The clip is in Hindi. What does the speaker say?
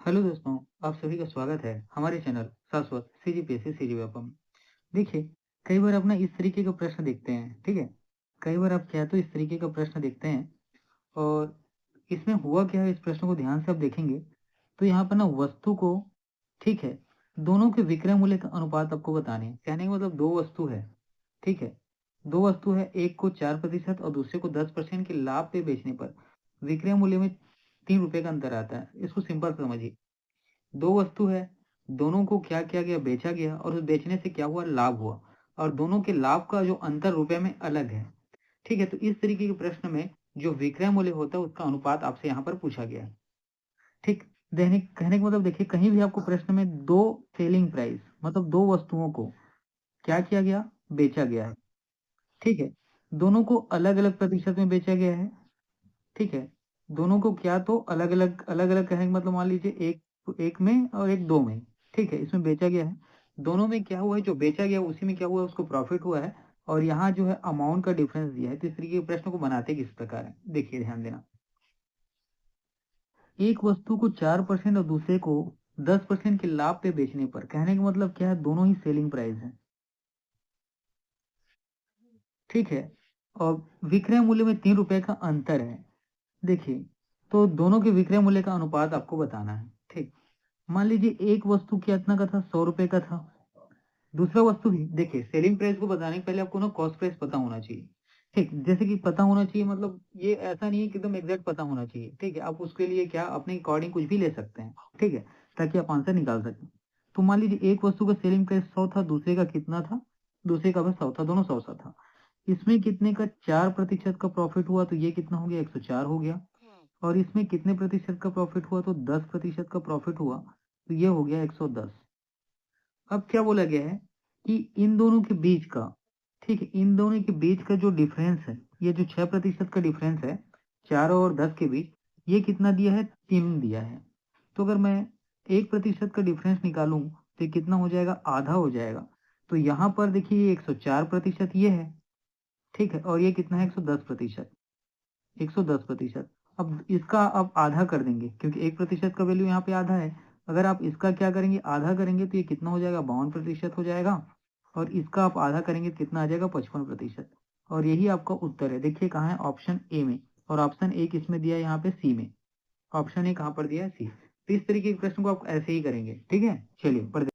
हेलो दोस्तों, आप सभी का स्वागत है हमारे चैनल शाश्वत सीजीपीएससी सीजीवेपम। देखिए, कई बार अपना इस तरीके का प्रश्न देखते हैं, ठीक है। कई बार आप क्या तो इस तरीके का प्रश्न देखते हैं और इसमें हुआ क्या है, इस प्रश्न को ध्यान से आप देखेंगे तो यहाँ पर ना वस्तु को, ठीक है, दोनों के विक्रय मूल्य का अनुपात आपको बताने हैं। कहने का मतलब दो वस्तु है, ठीक है। दो वस्तु है, एक को 4% और दूसरे को 10% के लाभ पे बेचने पर विक्रय मूल्य में 3 रुपए का अंतर आता है। इसको सिंपल समझिए। दो वस्तु है, दोनों को क्या किया गया, बेचा गया और उस बेचने से क्या हुआ, लाभ हुआ। और दोनों के लाभ का जो अंतर रुपए में अलग है, ठीक है। तो इस तरीके के प्रश्न में जो विक्रय मूल्य होता है उसका अनुपात आपसे यहाँ पर पूछा गया है, ठीक। दैनिक कहने का मतलब देखिए, कहीं भी आपको प्रश्न में दो सेलिंग प्राइस मतलब दो वस्तुओं को क्या किया गया, बेचा गया है, ठीक है। दोनों को अलग अलग प्रतिशत में बेचा गया है, ठीक है। दोनों को क्या तो अलग अलग कहने का मतलब मान लीजिए एक एक में और एक दो में, ठीक है, इसमें बेचा गया है। दोनों में क्या हुआ है, जो बेचा गया उसी में क्या हुआ है, उसको प्रॉफिट हुआ है। और यहाँ जो है अमाउंट का डिफरेंस दिया है। तो इस तरीके के प्रश्न को बनाते किस प्रकार है, देखिए ध्यान देना। एक वस्तु को 4% और दूसरे को 10% के लाभ पे बेचने पर, कहने का मतलब क्या है, दोनों ही सेलिंग प्राइस है, ठीक है। और विक्रय मूल्य में 3 रुपए का अंतर है। देखिए, तो दोनों के विक्रय मूल्य का अनुपात आपको बताना है, ठीक। मान लीजिए एक वस्तु कितना का था, 100 रुपए का था। दूसरा वस्तु भी देखिए, सेलिंग प्राइस को बताने के पहले आपको ना कॉस्ट प्राइस पता होना चाहिए, ठीक। जैसे कि पता होना चाहिए मतलब ये ऐसा नहीं है कि एकदम एग्जैक्ट पता होना चाहिए, ठीक है। आप उसके लिए क्या अपने अकॉर्डिंग कुछ भी ले सकते हैं, ठीक है, ताकि आप आंसर निकाल सकें। तो मान लीजिए एक वस्तु का सेलिंग प्राइस 100 था, दूसरे का कितना था, दूसरे का बस 100 था, दोनों 100 था। इसमें कितने का 4% का प्रॉफिट हुआ, तो ये कितना हो गया, 104 हो गया। और इसमें कितने प्रतिशत का प्रॉफिट हुआ, तो 10% का प्रॉफिट हुआ, तो ये हो गया 110। अब क्या बोला गया है कि इन दोनों के बीच का, ठीक है, इन दोनों के बीच का जो डिफरेंस है, ये जो 6% का डिफरेंस है 4 और 10 के बीच, ये कितना दिया है, 3 दिया है। तो अगर मैं 1% का डिफरेंस निकालूं तो ये कितना हो जाएगा, आधा हो जाएगा। तो यहाँ पर देखिए 104% ये है, ठीक है। और ये कितना है, 110%, 110%। अब इसका आप आधा कर देंगे क्योंकि 1% का वैल्यू यहाँ पे आधा है। अगर आप इसका क्या करेंगे, आधा करेंगे तो ये कितना हो जाएगा, 52% हो जाएगा। और इसका आप आधा करेंगे तो कितना आ जाएगा, 55%। और यही आपका उत्तर है। देखिए कहाँ है, ऑप्शन ए में। और ऑप्शन ए किसमें दिया है, यहाँ पे सी में। ऑप्शन ए कहाँ पर दिया है, सी। तो इस तरीके के प्रश्न को आप ऐसे ही करेंगे, ठीक है। चलिए पढ़ते